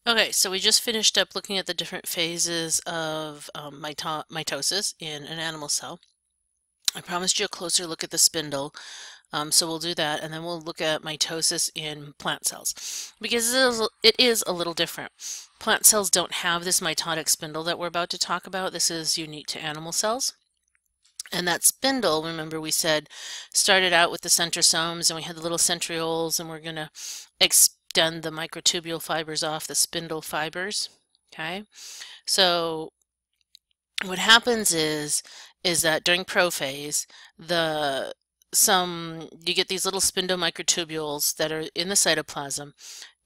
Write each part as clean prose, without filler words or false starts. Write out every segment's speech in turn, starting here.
Okay, so we just finished up looking at the different phases of mitosis in an animal cell. I promised you a closer look at the spindle, so we'll do that, and then we'll look at mitosis in plant cells, because it is a little different. Plant cells don't have this mitotic spindle that we're about to talk about. This is unique to animal cells. And that spindle, remember we said, started out with the centrosomes, and we had the little centrioles, and we're going to extend the microtubule fibers off the spindle fibers. Okay, so what happens is that during prophase, you get these little spindle microtubules that are in the cytoplasm,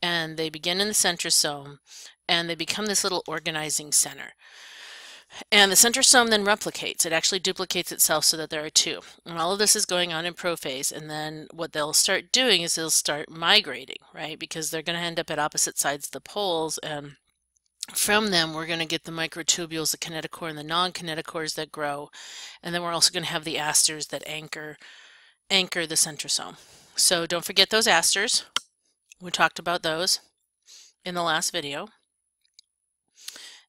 and they begin in the centrosome, and they become this little organizing center. And the centrosome then replicates. It actually duplicates itself so that there are two. And all of this is going on in prophase. And then what they'll start doing is they'll start migrating, right? Because they're going to end up at opposite sides of the poles. And from them, we're going to get the microtubules, the kinetochore and the non-kinetochores that grow. And then we're also going to have the asters that anchor the centrosome. So don't forget those asters. We talked about those in the last video.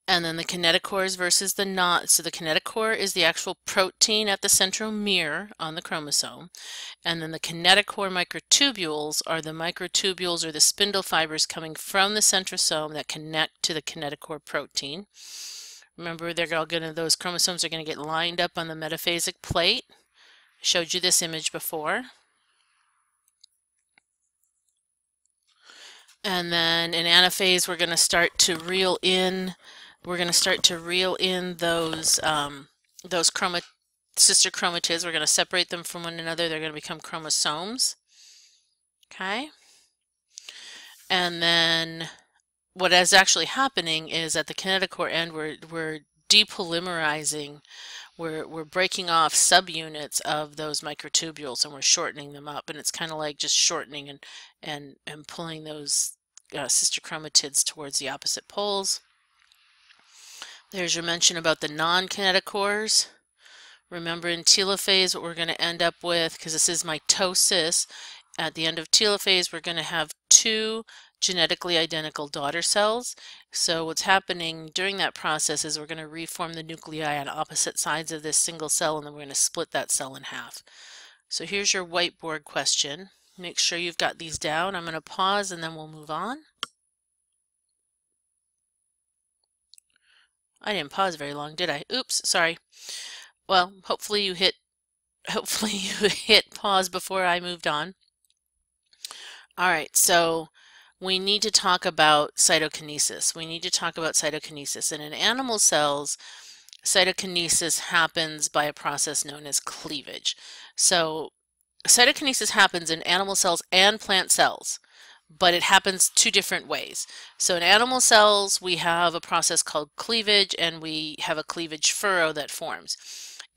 And then the kinetochores versus the not. So the kinetochore is the actual protein at the centromere on the chromosome. And then the kinetochore microtubules are the microtubules or the spindle fibers coming from the centrosome that connect to the kinetochore protein. Remember, those chromosomes are going to get lined up on the metaphasic plate. I showed you this image before. And then in anaphase, we're going to start to reel in those sister chromatids. We're going to separate them from one another. They're going to become chromosomes. Okay. And then what is actually happening is at the kinetochore end, we're depolymerizing. We're breaking off subunits of those microtubules, and we're shortening them up. And it's kind of like just shortening and pulling those sister chromatids towards the opposite poles. There's your mention about the non-kinetochores. Remember in telophase what we're going to end up with, because this is mitosis, at the end of telophase we're going to have two genetically identical daughter cells. So what's happening during that process is we're going to reform the nuclei on opposite sides of this single cell, and then we're going to split that cell in half. So here's your whiteboard question. Make sure you've got these down. I'm going to pause and then we'll move on. I didn't pause very long, did I? Oops, sorry. Well, hopefully you hit pause before I moved on. All right, so we need to talk about cytokinesis. And in animal cells, cytokinesis happens by a process known as cleavage. So cytokinesis happens in animal cells and plant cells, but it happens two different ways. So in animal cells, we have a process called cleavage, and we have a cleavage furrow that forms.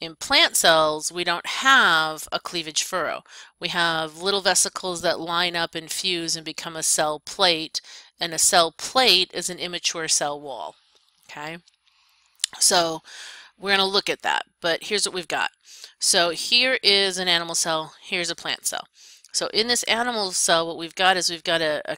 In plant cells, we don't have a cleavage furrow. We have little vesicles that line up and fuse and become a cell plate, and a cell plate is an immature cell wall. Okay, so we're going to look at that, but here's what we've got. So here is an animal cell, here's a plant cell. So in this animal cell, what we've got is a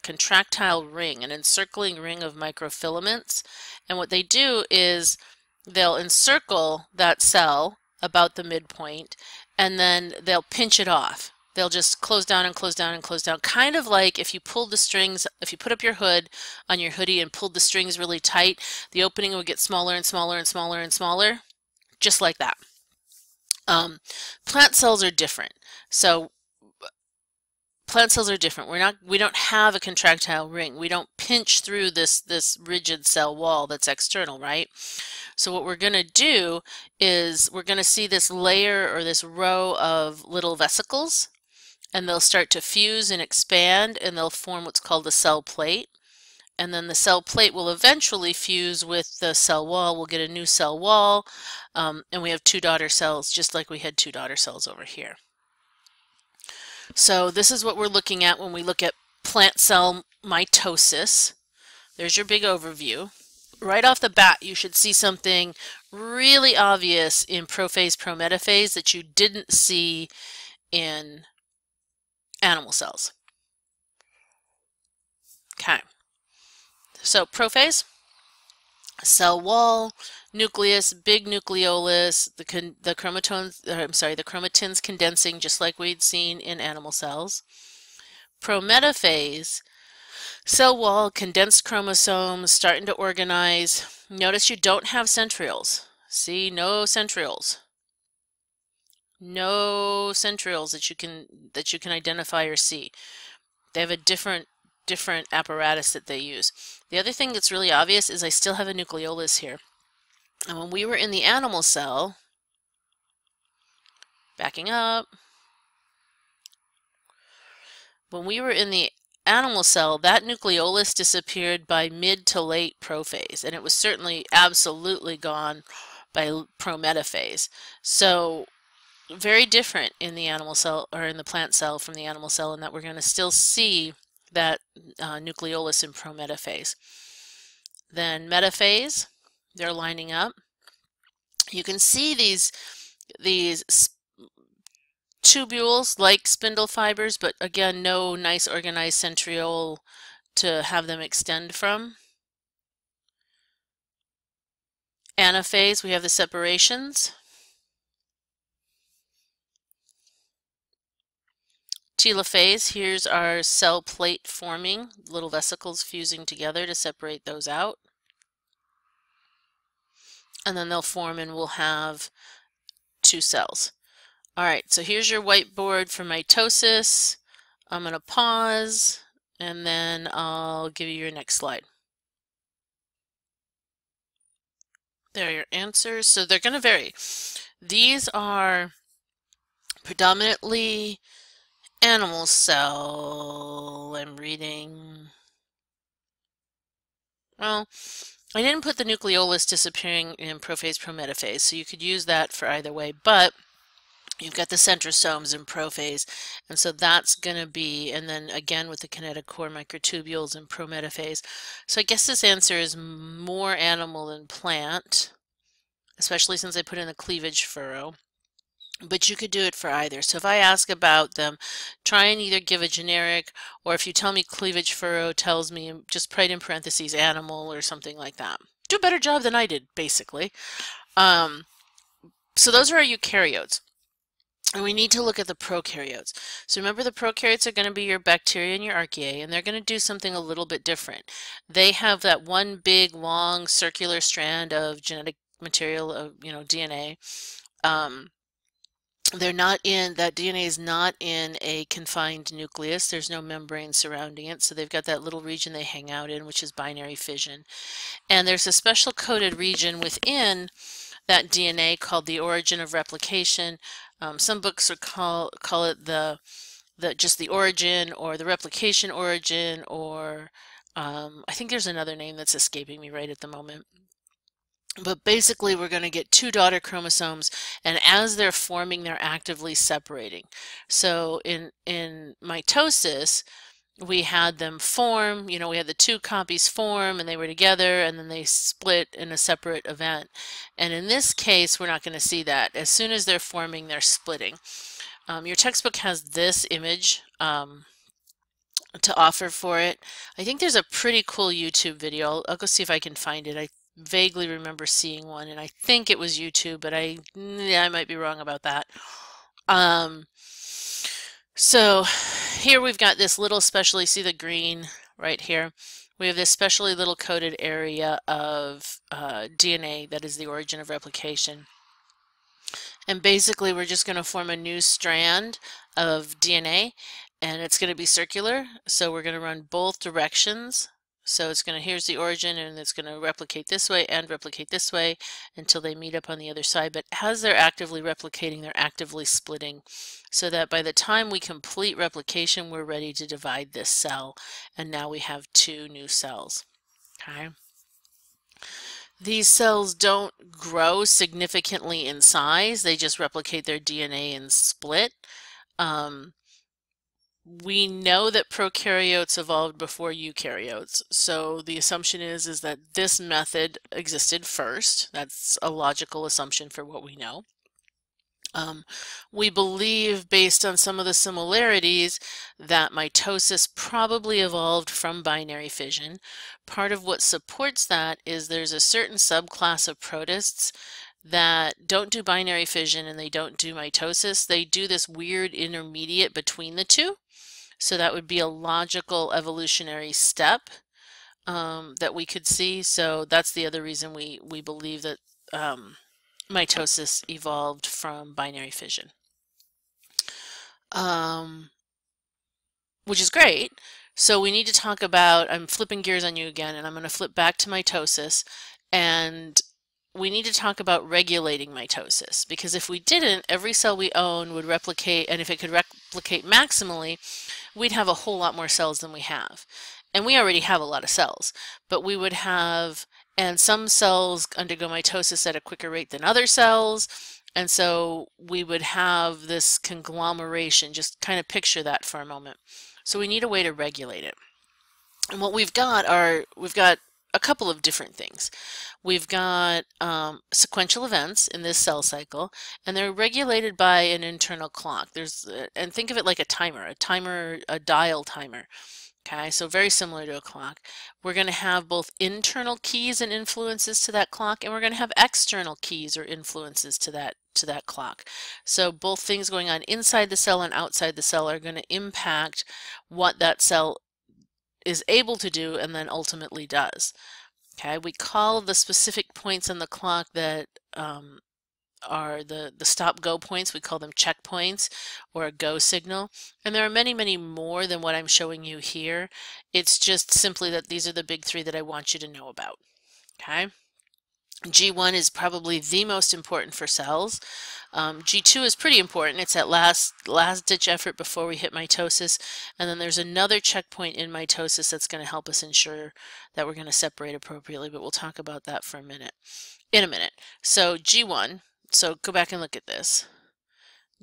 contractile ring, an encircling ring of microfilaments. And what they do is they'll encircle that cell about the midpoint, and then they'll pinch it off. They'll just close down and close down and close down, kind of like if you pulled the strings, if you put up your hood on your hoodie and pulled the strings really tight, the opening would get smaller and smaller and smaller and smaller, just like that. Plant cells are different. So plant cells are different. We don't have a contractile ring. We don't pinch through this rigid cell wall that's external, right? So what we're going to do is we're going to see this layer or this row of little vesicles, and they'll start to fuse and expand, and they'll form what's called a cell plate. And then the cell plate will eventually fuse with the cell wall. We'll get a new cell wall, and we have two daughter cells, just like we had two daughter cells over here. So this is what we're looking at when we look at plant cell mitosis. There's your big overview. Right off the bat, you should see something really obvious in prophase, prometaphase that you didn't see in animal cells. Okay. So prophase, cell wall, nucleus, big nucleolus, the chromatins condensing just like we'd seen in animal cells. Prometaphase, cell wall, condensed chromosomes starting to organize. Notice you don't have centrioles. See, no centrioles. No centrioles that you can identify or see. They have a different apparatus that they use. The other thing that's really obvious is I still have a nucleolus here. And when we were in the animal cell, backing up, when we were in the animal cell, that nucleolus disappeared by mid to late prophase, and it was certainly absolutely gone by prometaphase. So very different in the animal cell or in the plant cell from the animal cell, in that we're going to still see that nucleolus in prometaphase. Then metaphase, they're lining up. You can see these tubules like spindle fibers, but again, no nice organized centriole to have them extend from. Anaphase, we have the separations. Telophase, here's our cell plate forming, little vesicles fusing together to separate those out. And then they'll form and we'll have two cells. All right, so here's your whiteboard for mitosis. I'm going to pause and then I'll give you your next slide. There are your answers. So they're going to vary. These are predominantly animal cell. I'm reading. Well, I didn't put the nucleolus disappearing in prophase prometaphase, so you could use that for either way, but you've got the centrosomes in prophase, and so that's going to be, and then again with the kinetochore microtubules in prometaphase. So I guess this answer is more animal than plant, especially since I put in the cleavage furrow. But you could do it for either. So if I ask about them, try and either give a generic, or if you tell me cleavage furrow tells me, just write in parentheses animal or something like that. Do a better job than I did, basically. So those are our eukaryotes. And we need to look at the prokaryotes. So remember, the prokaryotes are going to be your bacteria and your archaea, and they're going to do something a little bit different. They have that one big, long, circular strand of genetic material, of DNA. They're not in, that DNA is not in a confined nucleus. There's no membrane surrounding it, so they've got that little region they hang out in, which is binary fission. And there's a special coded region within that DNA called the origin of replication. Some books call it just the origin, or the replication origin, or I think there's another name that's escaping me right at the moment. But basically, we're going to get two daughter chromosomes, and as they're forming, they're actively separating. So in mitosis, we had them form, we had the two copies form, and they were together, and then they split in a separate event. And in this case, we're not going to see that. As soon as they're forming, they're splitting. Your textbook has this image to offer for it. I think there's a pretty cool YouTube video. I'll go see if I can find it. I vaguely remember seeing one, and I think it was YouTube, but I might be wrong about that. So here we've got this little specially, see the green right here? We have this specially little coded area of DNA that is the origin of replication. And basically we're just going to form a new strand of DNA, and it's going to be circular. So we're going to run both directions. So it's going to, here's the origin, and it's going to replicate this way and replicate this way until they meet up on the other side. But as they're actively replicating, they're actively splitting, so that by the time we complete replication, we're ready to divide this cell. And now we have two new cells. Okay. These cells don't grow significantly in size. They just replicate their DNA and split. We know that prokaryotes evolved before eukaryotes, so the assumption is that this method existed first. That's a logical assumption for what we know. Um, we believe, based on some of the similarities, that mitosis probably evolved from binary fission. Part of what supports that is there's a certain subclass of protists that don't do binary fission and they don't do mitosis. They do this weird intermediate between the two. So that would be a logical evolutionary step that we could see. So that's the other reason we believe that mitosis evolved from binary fission. Which is great. So we need to talk about, I'm flipping gears on you again, and I'm going to flip back to mitosis, and we need to talk about regulating mitosis, because if we didn't, every cell we own would replicate, and if it could replicate maximally, we'd have a whole lot more cells than we have. And we already have a lot of cells, but we would have, and some cells undergo mitosis at a quicker rate than other cells, and so we would have this conglomeration. Just kind of picture that for a moment. So we need a way to regulate it. And what we've got a couple of different things. We've got sequential events in this cell cycle, and they're regulated by an internal clock. And think of it like a dial timer. Okay, so very similar to a clock. We're going to have both internal keys and influences to that clock, and we're going to have external keys or influences to that clock. So both things going on inside the cell and outside the cell are going to impact what that cell is able to do and then ultimately does. Okay, we call the specific points on the clock that are the stop-go points, we call them checkpoints or a go signal. And there are many, many more than what I'm showing you here. It's just simply that these are the big three that I want you to know about. Okay. G1 is probably the most important for cells. G2 is pretty important. It's that last ditch effort before we hit mitosis. And then there's another checkpoint in mitosis that's going to help us ensure that we're going to separate appropriately, but we'll talk about that for a minute. In a minute. So G1, so go back and look at this.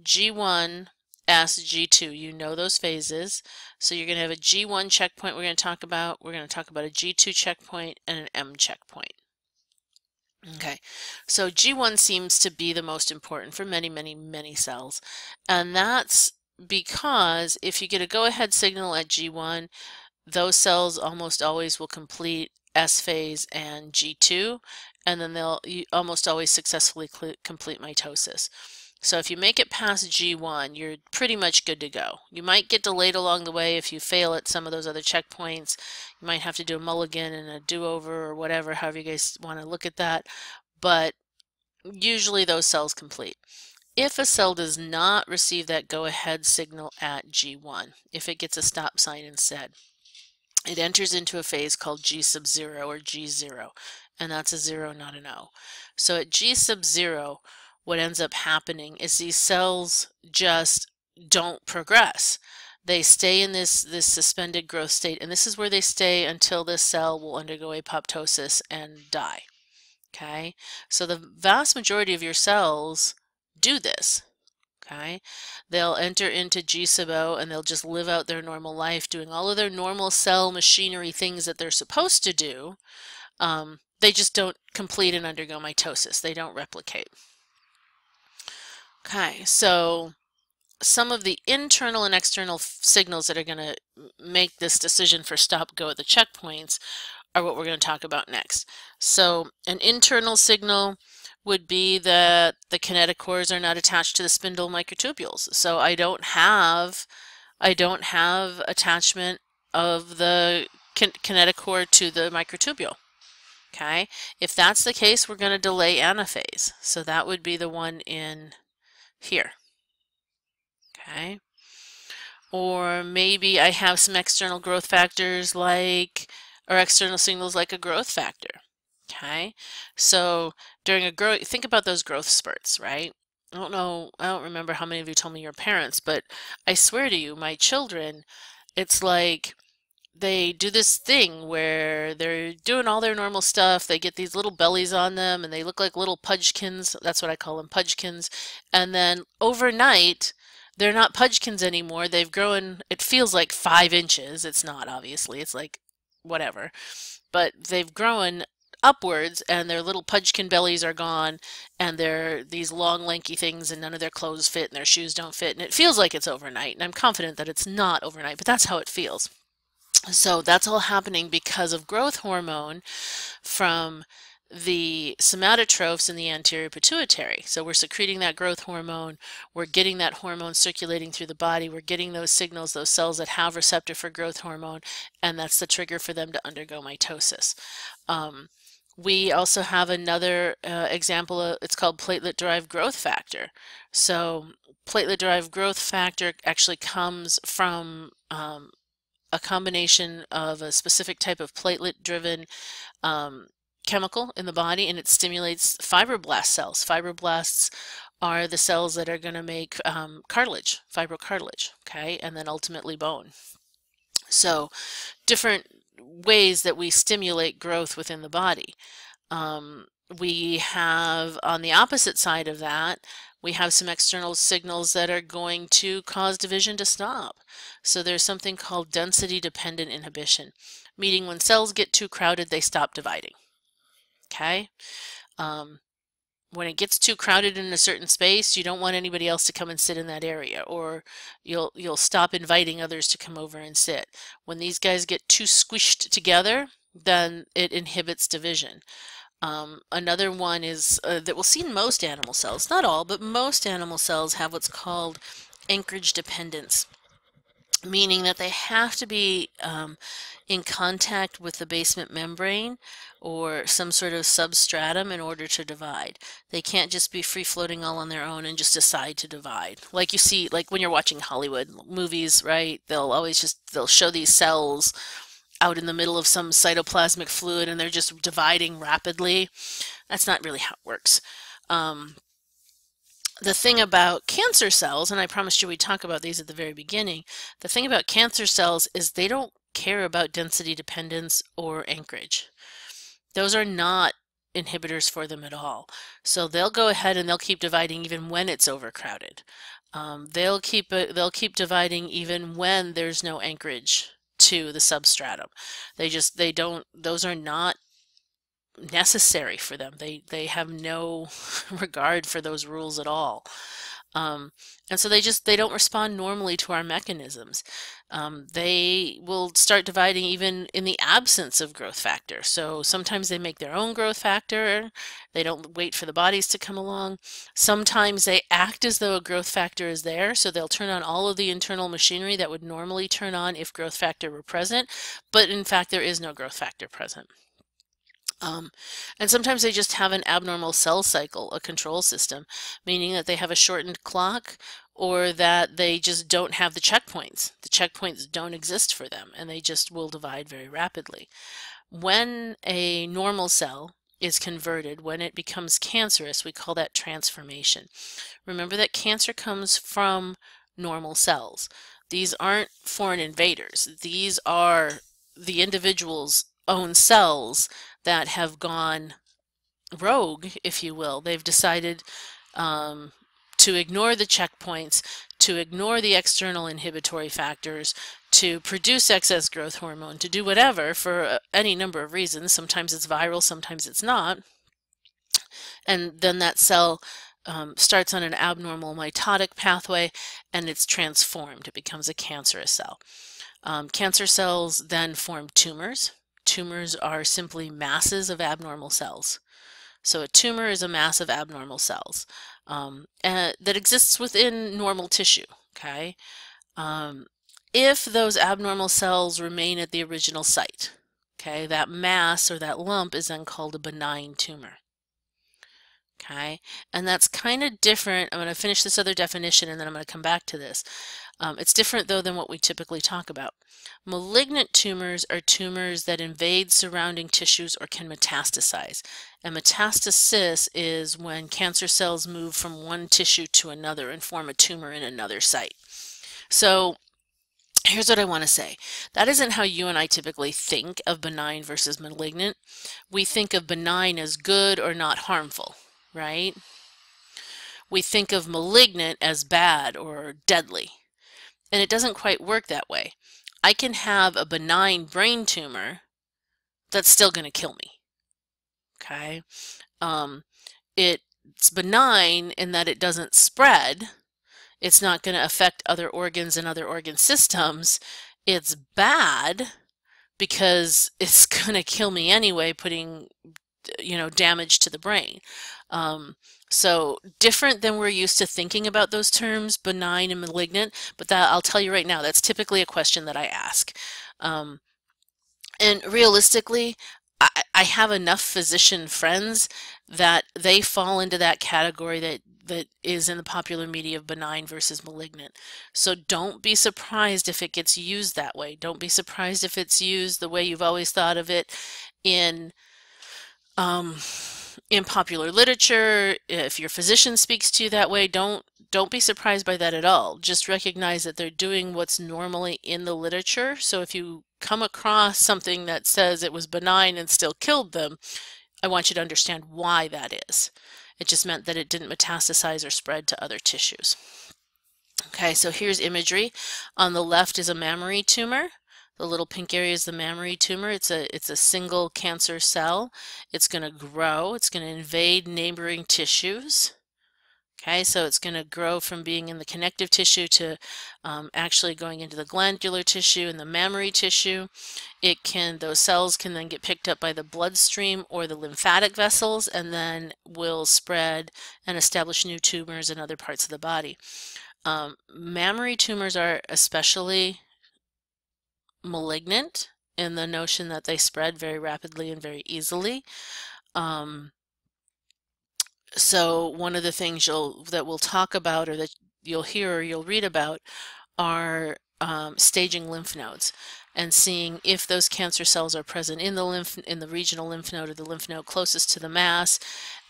G1, S, G2, you know those phases. So you're going to have a G1 checkpoint we're going to talk about. We're going to talk about a G2 checkpoint and an M checkpoint. Okay, so G1 seems to be the most important for many, many, many cells. And that's because if you get a go-ahead signal at G1, those cells almost always will complete S phase and G2, and then they'll almost always successfully complete mitosis. So if you make it past G1, you're pretty much good to go. You might get delayed along the way if you fail at some of those other checkpoints. You might have to do a mulligan and a do-over or whatever, however you guys want to look at that. But usually those cells complete. If a cell does not receive that go-ahead signal at G1, if it gets a stop sign instead, it enters into a phase called G sub 0 or G0, and that's a 0, not an O. So at G sub 0, what ends up happening is these cells just don't progress. They stay in this suspended growth state, and this is where they stay until this cell will undergo apoptosis and die. Okay, so the vast majority of your cells do this. Okay, they'll enter into G sub O and they'll just live out their normal life doing all of their normal cell machinery things that they're supposed to do. They just don't complete and undergo mitosis. They don't replicate. Okay, so some of the internal and external signals that are going to make this decision for stop-go at the checkpoints are what we're going to talk about next. So an internal signal would be that the kinetochores are not attached to the spindle microtubules. So I don't have attachment of the kinetochore to the microtubule. Okay, if that's the case, we're going to delay anaphase. So that would be the one in here. Okay, or maybe I have some external growth factors like, or external signals like a growth factor. Okay, so during a growth, think about those growth spurts, right? I don't remember how many of you told me you're parents, but I swear to you, my children, it's like they do this thing where they're doing all their normal stuff. They get these little bellies on them and they look like little pudgkins. That's what I call them, pudgkins. And then overnight, they're not pudgkins anymore. They've grown, it feels like 5 inches. It's not, obviously. It's like whatever. But they've grown upwards, and their little pudgekin bellies are gone, and they're these long lanky things, and none of their clothes fit and their shoes don't fit, and it feels like it's overnight, and I'm confident that it's not overnight, but that's how it feels. So that's all happening because of growth hormone from the somatotrophs in the anterior pituitary. So we're secreting that growth hormone, we're getting that hormone circulating through the body, we're getting those signals, those cells that have receptor for growth hormone, and that's the trigger for them to undergo mitosis. We also have another example, it's called platelet-derived growth factor. So platelet-derived growth factor actually comes from a combination of a specific type of platelet-driven chemical in the body, and it stimulates fibroblast cells. Fibroblasts are the cells that are going to make cartilage, fibrocartilage, okay, and then ultimately bone. So different ways that we stimulate growth within the body. We have, on the opposite side of that, we have some external signals that are going to cause division to stop. So there's something called density-dependent inhibition, meaning when cells get too crowded, they stop dividing. Okay? When it gets too crowded in a certain space, you don't want anybody else to come and sit in that area, or you'll stop inviting others to come over and sit. When these guys get too squished together, then it inhibits division. Another one is that we'll see in most animal cells, not all, but most animal cells have what's called anchorage dependence, meaning that they have to be in contact with the basement membrane or some sort of substratum in order to divide. They can't just be free floating all on their own and just decide to divide. Like you see, like when you're watching Hollywood movies, right? They'll show these cells out in the middle of some cytoplasmic fluid and they're just dividing rapidly. That's not really how it works. The thing about cancer cells, and I promised you we'd talk about these at the very beginning, the thing about cancer cells is they don't care about density dependence or anchorage. Those are not inhibitors for them at all. So they'll go ahead and they'll keep dividing even when it's overcrowded. They'll keep dividing even when there's no anchorage to the substratum. Those are not necessary for them. They have no regard for those rules at all. And so they don't respond normally to our mechanisms. They will start dividing even in the absence of growth factor. So sometimes they make their own growth factor. They don't wait for the bodies to come along. Sometimes they act as though a growth factor is there. So they'll turn on all of the internal machinery that would normally turn on if growth factor were present. But in fact, there is no growth factor present. And sometimes they just have an abnormal cell cycle, a control system, meaning that they have a shortened clock or that they just don't have the checkpoints. The checkpoints don't exist for them and they just will divide very rapidly. When a normal cell is converted, when it becomes cancerous, we call that transformation. Remember that cancer comes from normal cells. These aren't foreign invaders. These are the individual's own cells that have gone rogue, if you will. They've decided to ignore the checkpoints, to ignore the external inhibitory factors, to produce excess growth hormone, to do whatever for any number of reasons. Sometimes it's viral, sometimes it's not. And then that cell starts on an abnormal mitotic pathway and it's transformed. It becomes a cancerous cell. Cancer cells then form tumors. Tumors are simply masses of abnormal cells. So a tumor is a mass of abnormal cells that exists within normal tissue. Okay, if those abnormal cells remain at the original site, okay, that mass or that lump is then called a benign tumor. Okay, and that's kind of different. I'm going to finish this other definition and then I'm going to come back to this. It's different though than what we typically talk about. Malignant tumors are tumors that invade surrounding tissues or can metastasize. And metastasis is when cancer cells move from one tissue to another and form a tumor in another site. So here's what I want to say. That isn't how you and I typically think of benign versus malignant. We think of benign as good or not harmful, right? We think of malignant as bad or deadly. And it doesn't quite work that way. I can have a benign brain tumor that's still going to kill me. Okay. It's benign in that it doesn't spread. It's not going to affect other organs and other organ systems. It's bad because it's going to kill me anyway, putting, damage to the brain. So different than we're used to thinking about those terms, benign and malignant, but that I'll tell you right now, that's typically a question that I ask. And realistically, I have enough physician friends that they fall into that category that is in the popular media of benign versus malignant. So don't be surprised if it gets used that way. Don't be surprised if it's used the way you've always thought of it in um, in popular literature. If your physician speaks to you that way, don't be surprised by that at all. Just recognize that they're doing what's normally in the literature. So if you come across something that says it was benign and still killed them, I want you to understand why that is. It just meant that it didn't metastasize or spread to other tissues. Okay, so here's imagery. On the left is a mammary tumor. The little pink area is the mammary tumor. It's a single cancer cell. It's going to grow. It's going to invade neighboring tissues. Okay, so it's going to grow from being in the connective tissue to actually going into the glandular tissue and the mammary tissue. Those cells can then get picked up by the bloodstream or the lymphatic vessels and then will spread and establish new tumors in other parts of the body. Mammary tumors are especially malignant in the notion that they spread very rapidly and very easily. So one of the things that we'll talk about, or that you'll hear or you'll read about, are staging lymph nodes and seeing if those cancer cells are present in the regional lymph node or the lymph node closest to the mass,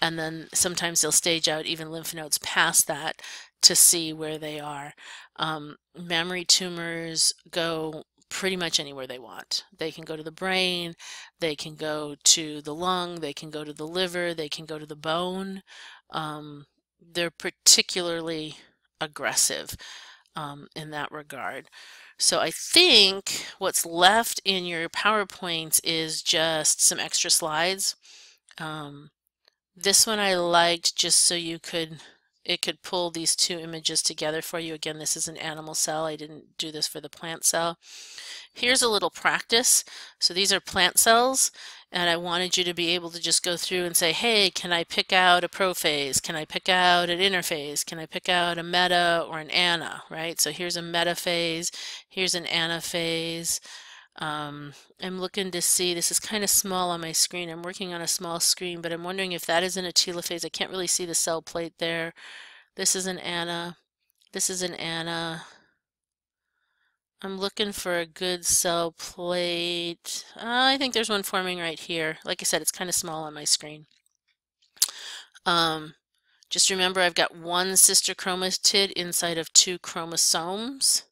and then sometimes they'll stage out even lymph nodes past that to see where they are. Mammary tumors go pretty much anywhere they want. They can go to the brain, they can go to the lung, they can go to the liver, they can go to the bone. They're particularly aggressive in that regard. So I think what's left in your PowerPoints is just some extra slides. This one I liked just so it could pull these two images together for you. Again, this is an animal cell. I didn't do this for the plant cell. Here's a little practice. So these are plant cells, and I wanted you to be able to just go through and say, hey, can I pick out a prophase? Can I pick out an interphase? Can I pick out a meta or an ana, right? So here's a metaphase, here's an anaphase. I'm looking to see, this is kind of small on my screen. I'm working on a small screen, but I'm wondering if that is an telophase. I can't really see the cell plate there. This is an ana. This is an ana. I'm looking for a good cell plate. I think there's one forming right here. Like I said, it's kind of small on my screen. Just remember I've got one sister chromatid inside of two chromosomes.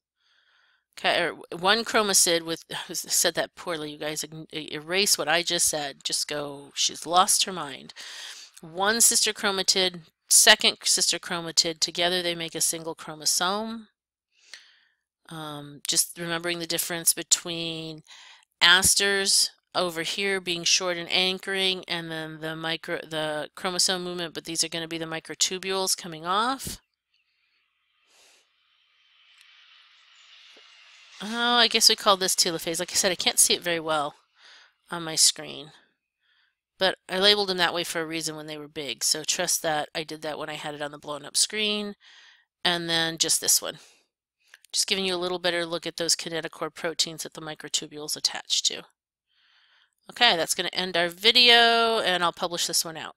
Okay, or one chromatid with, I said that poorly, you guys, erase what I just said. Just go, she's lost her mind. One sister chromatid, second sister chromatid, together they make a single chromosome. Just remembering the difference between asters over here being short and anchoring, and then the chromosome movement, but these are going to be the microtubules coming off. Oh, I guess we call this telophase. Like I said, I can't see it very well on my screen, but I labeled them that way for a reason when they were big, so trust that I did that when I had it on the blown up screen. And then just this one. Just giving you a little better look at those kinetochore proteins that the microtubules attach to. Okay, that's going to end our video, and I'll publish this one out.